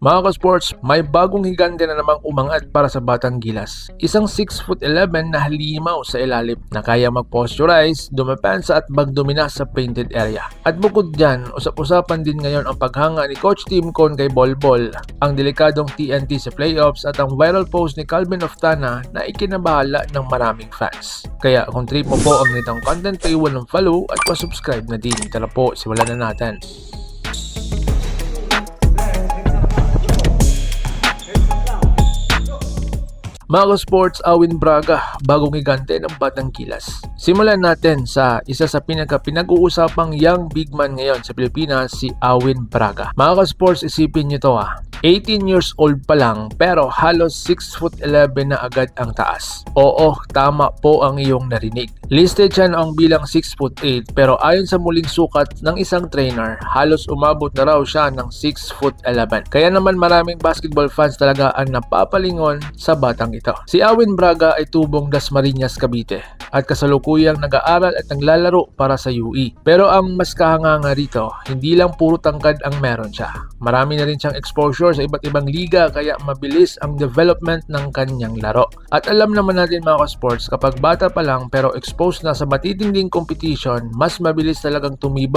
Mga ka-sports, may bagong higante na namang umangat para sa Batang Gilas. Isang 6'11" na halimaw sa ilalim na kaya mag-posturize, dumepensa at magdomina sa painted area. At bukod dyan, usap-usapan din ngayon ang paghanga ni Coach Tim Con kay Bolbol, ang delikadong TNT sa playoffs at ang viral post ni Calvin Oftana na ikinabahala ng maraming fans. Kaya kung trip mo po ang ganitong content, paiwan ng follow at pa-subscribe na din. Tara po, simulan na natin. Mga sports, Awin Braga, bagong higante ng Batang Gilas. Simulan natin sa isa sa pinag-uusapang young big man ngayon sa Pilipinas, si Awin Braga. Mga sports, isipin nyo to 18 years old pa lang pero halos 6'11" na agad ang taas. Oo, tama po ang iyong narinig. Listed siya noong bilang 6'8" pero ayon sa muling sukat ng isang trainer, halos umabot na raw siya ng 6'11". Kaya naman maraming basketball fans talaga ang napapalingon sa batang ito. Si Awin Braga ay tubong Dasmariñas, Cavite at kasalukuyang nag-aaral at naglalaro para sa UE. Pero ang mas kahanganga rito, hindi lang puro tangkad ang meron siya. Marami na rin siyang exposure sa iba't ibang liga kaya mabilis ang development ng kanyang laro. At alam naman natin mga ka-sports, kapag bata pa lang pero exposed na sa matitinding competition, mas mabilis talagang tumibay